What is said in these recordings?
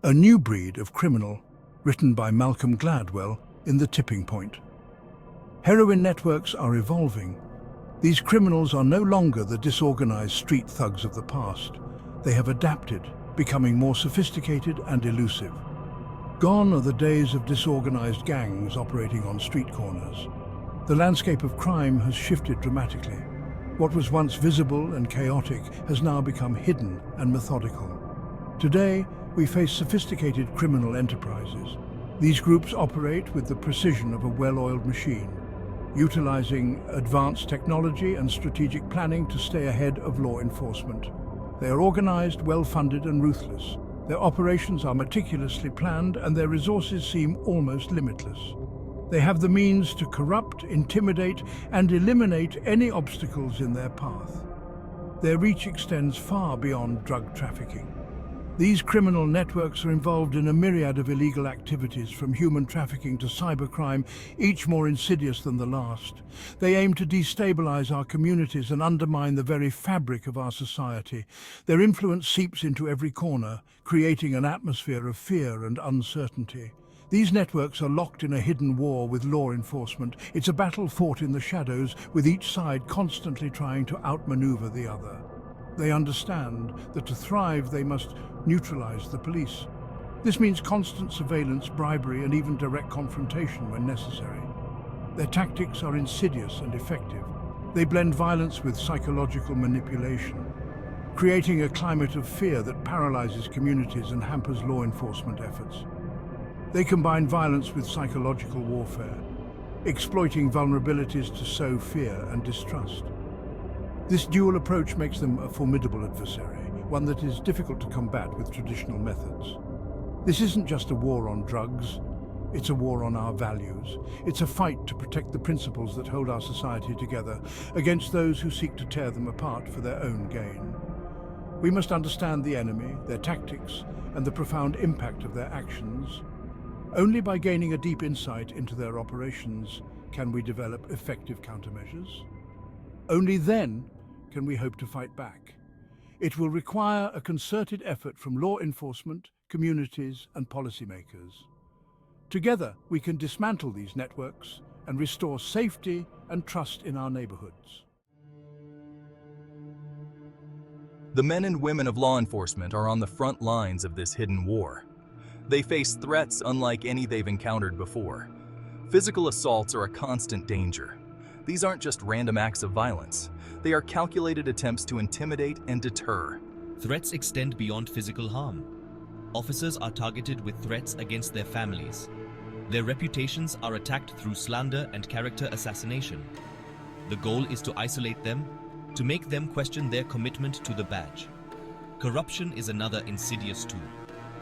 a new breed of criminal, written by Malcolm Gladwell in The Tipping Point. Heroin networks are evolving. These criminals are no longer the disorganized street thugs of the past. They have adapted, becoming more sophisticated and elusive. Gone are the days of disorganized gangs operating on street corners. The landscape of crime has shifted dramatically. What was once visible and chaotic has now become hidden and methodical. Today, we face sophisticated criminal enterprises. These groups operate with the precision of a well-oiled machine, utilizing advanced technology and strategic planning to stay ahead of law enforcement. They are organized, well-funded, and ruthless. Their operations are meticulously planned, and their resources seem almost limitless. They have the means to corrupt, intimidate, and eliminate any obstacles in their path. Their reach extends far beyond drug trafficking. These criminal networks are involved in a myriad of illegal activities, from human trafficking to cybercrime, each more insidious than the last. They aim to destabilize our communities and undermine the very fabric of our society. Their influence seeps into every corner, creating an atmosphere of fear and uncertainty. These networks are locked in a hidden war with law enforcement. It's a battle fought in the shadows, with each side constantly trying to outmaneuver the other. They understand that to thrive, they must neutralize the police. This means constant surveillance, bribery, and even direct confrontation when necessary. Their tactics are insidious and effective. They blend violence with psychological manipulation, creating a climate of fear that paralyzes communities and hampers law enforcement efforts. They combine violence with psychological warfare, exploiting vulnerabilities to sow fear and distrust. This dual approach makes them a formidable adversary, one that is difficult to combat with traditional methods. This isn't just a war on drugs, it's a war on our values. It's a fight to protect the principles that hold our society together against those who seek to tear them apart for their own gain. We must understand the enemy, their tactics, and the profound impact of their actions. Only by gaining a deep insight into their operations can we develop effective countermeasures. Only then can we hope to fight back. It will require a concerted effort from law enforcement, communities, and policymakers. Together, we can dismantle these networks and restore safety and trust in our neighborhoods. The men and women of law enforcement are on the front lines of this hidden war. They face threats unlike any they've encountered before. Physical assaults are a constant danger. These aren't just random acts of violence. They are calculated attempts to intimidate and deter. Threats extend beyond physical harm. Officers are targeted with threats against their families. Their reputations are attacked through slander and character assassination. The goal is to isolate them, to make them question their commitment to the badge. Corruption is another insidious tool.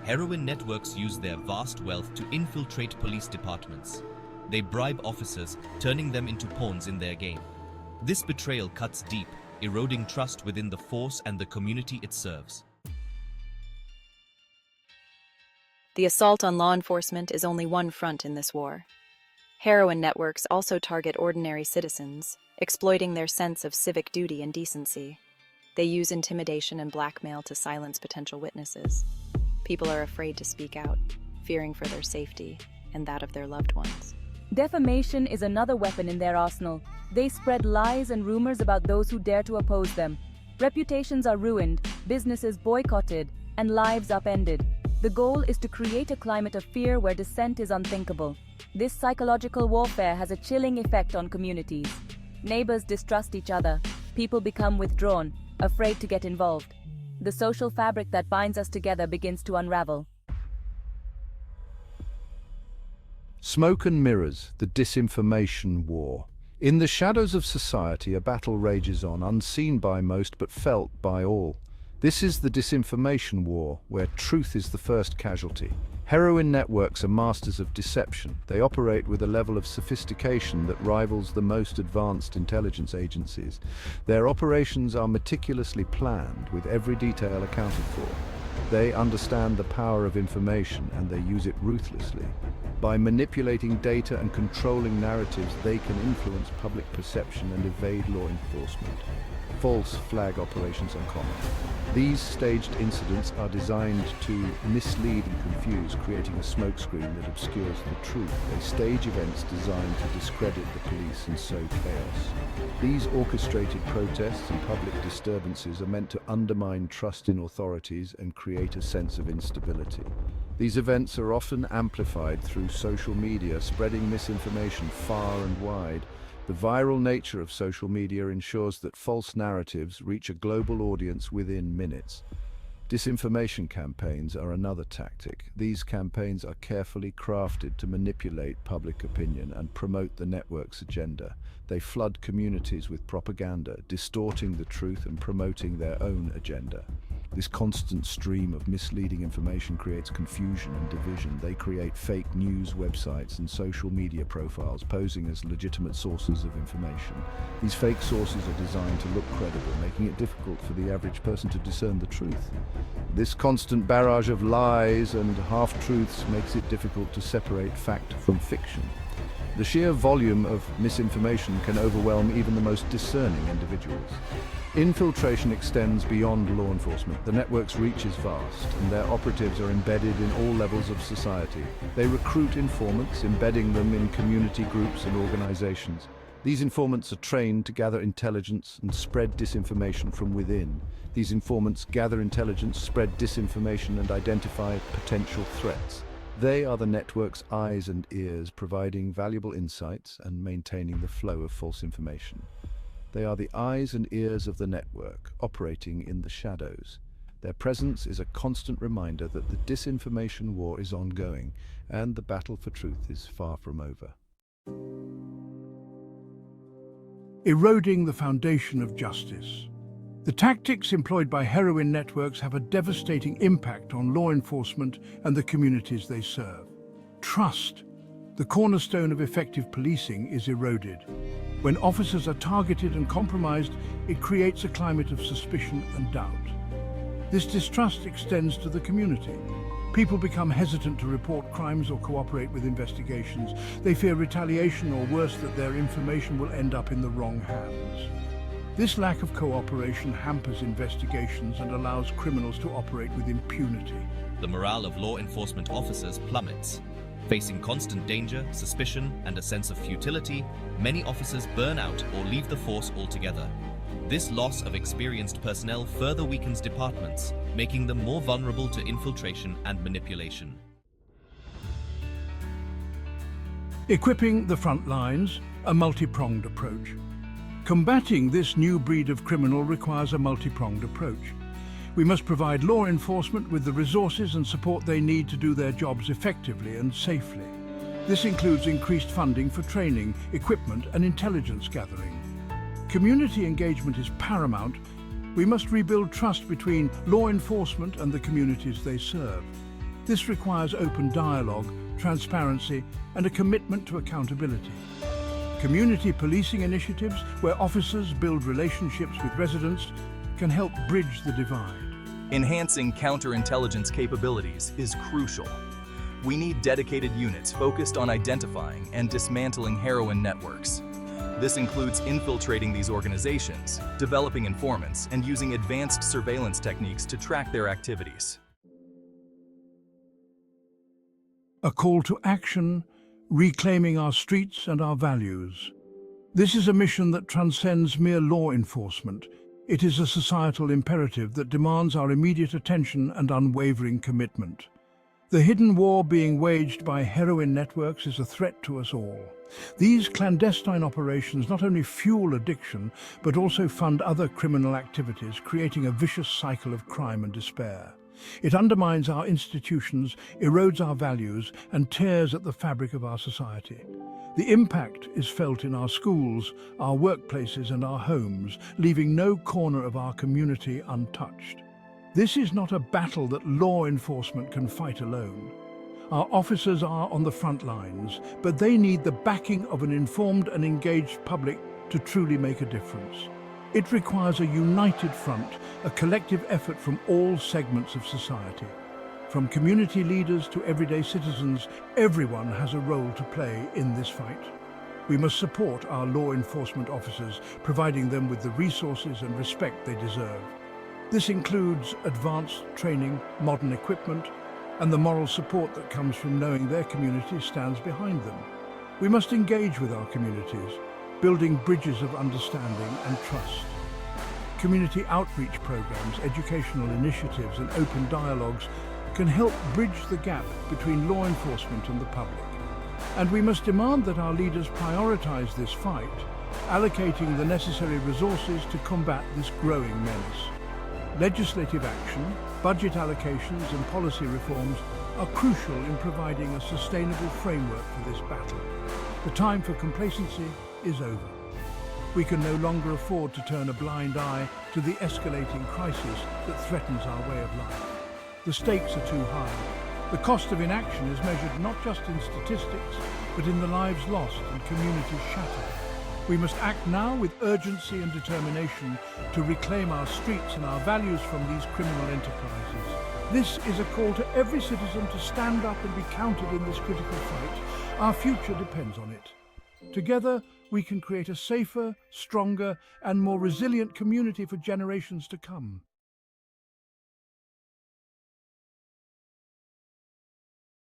Heroin networks use their vast wealth to infiltrate police departments. They bribe officers, turning them into pawns in their game. This betrayal cuts deep, eroding trust within the force and the community it serves. The assault on law enforcement is only one front in this war. Heroin networks also target ordinary citizens, exploiting their sense of civic duty and decency. They use intimidation and blackmail to silence potential witnesses. People are afraid to speak out, fearing for their safety and that of their loved ones. Defamation is another weapon in their arsenal. They spread lies and rumors about those who dare to oppose them. Reputations are ruined, businesses boycotted, and lives upended. The goal is to create a climate of fear where dissent is unthinkable. This psychological warfare has a chilling effect on communities. Neighbors distrust each other. People become withdrawn, afraid to get involved. The social fabric that binds us together begins to unravel. Smoke and mirrors, the disinformation war. In the shadows of society, a battle rages on, unseen by most but felt by all. This is the disinformation war, where truth is the first casualty. Heroin networks are masters of deception. They operate with a level of sophistication that rivals the most advanced intelligence agencies. Their operations are meticulously planned, with every detail accounted for. They understand the power of information, and they use it ruthlessly. By manipulating data and controlling narratives, they can influence public perception and evade law enforcement. False flag operations are common. These staged incidents are designed to mislead and confuse, creating a smokescreen that obscures the truth. They stage events designed to discredit the police and sow chaos. These orchestrated protests and public disturbances are meant to undermine trust in authorities and create a sense of instability. These events are often amplified through social media, spreading misinformation far and wide. The viral nature of social media ensures that false narratives reach a global audience within minutes. Disinformation campaigns are another tactic. These campaigns are carefully crafted to manipulate public opinion and promote the network's agenda. They flood communities with propaganda, distorting the truth and promoting their own agenda. This constant stream of misleading information creates confusion and division. They create fake news websites and social media profiles posing as legitimate sources of information. These fake sources are designed to look credible, making it difficult for the average person to discern the truth. This constant barrage of lies and half-truths makes it difficult to separate fact from fiction. The sheer volume of misinformation can overwhelm even the most discerning individuals. Infiltration extends beyond law enforcement. The network's reach is vast, and their operatives are embedded in all levels of society. They recruit informants, embedding them in community groups and organizations. These informants are trained to gather intelligence and spread disinformation from within. These informants gather intelligence, spread disinformation, and identify potential threats. They are the network's eyes and ears, providing valuable insights and maintaining the flow of false information. They are the eyes and ears of the network, operating in the shadows. Their presence is a constant reminder that the disinformation war is ongoing and the battle for truth is far from over. Eroding the foundation of justice. The tactics employed by heroin networks have a devastating impact on law enforcement and the communities they serve. Trust, the cornerstone of effective policing, is eroded. When officers are targeted and compromised, it creates a climate of suspicion and doubt. This distrust extends to the community. People become hesitant to report crimes or cooperate with investigations. They fear retaliation or worse, that their information will end up in the wrong hands. This lack of cooperation hampers investigations and allows criminals to operate with impunity. The morale of law enforcement officers plummets. Facing constant danger, suspicion, and a sense of futility, many officers burn out or leave the force altogether. This loss of experienced personnel further weakens departments, making them more vulnerable to infiltration and manipulation. Equipping the front lines, a multi-pronged approach. Combating this new breed of criminal requires a multi-pronged approach. We must provide law enforcement with the resources and support they need to do their jobs effectively and safely. This includes increased funding for training, equipment, and intelligence gathering. Community engagement is paramount. We must rebuild trust between law enforcement and the communities they serve. This requires open dialogue, transparency, and a commitment to accountability. Community policing initiatives, where officers build relationships with residents, can help bridge the divide. Enhancing counterintelligence capabilities is crucial. We need dedicated units focused on identifying and dismantling heroin networks. This includes infiltrating these organizations, developing informants, and using advanced surveillance techniques to track their activities. A call to action, reclaiming our streets and our values. This is a mission that transcends mere law enforcement. It is a societal imperative that demands our immediate attention and unwavering commitment. The hidden war being waged by heroin networks is a threat to us all. These clandestine operations not only fuel addiction, but also fund other criminal activities, creating a vicious cycle of crime and despair. It undermines our institutions, erodes our values, and tears at the fabric of our society. The impact is felt in our schools, our workplaces, and our homes, leaving no corner of our community untouched. This is not a battle that law enforcement can fight alone. Our officers are on the front lines, but they need the backing of an informed and engaged public to truly make a difference. It requires a united front, a collective effort from all segments of society. From community leaders to everyday citizens, everyone has a role to play in this fight. We must support our law enforcement officers, providing them with the resources and respect they deserve. This includes advanced training, modern equipment, and the moral support that comes from knowing their community stands behind them. We must engage with our communities, building bridges of understanding and trust. Community outreach programs, educational initiatives, and open dialogues can help bridge the gap between law enforcement and the public. And we must demand that our leaders prioritize this fight, allocating the necessary resources to combat this growing menace. Legislative action, budget allocations, and policy reforms are crucial in providing a sustainable framework for this battle. The time for complacency is over. We can no longer afford to turn a blind eye to the escalating crisis that threatens our way of life. The stakes are too high. The cost of inaction is measured not just in statistics, but in the lives lost and communities shattered. We must act now with urgency and determination to reclaim our streets and our values from these criminal enterprises. This is a call to every citizen to stand up and be counted in this critical fight. Our future depends on it. Together, we can create a safer, stronger, and more resilient community for generations to come.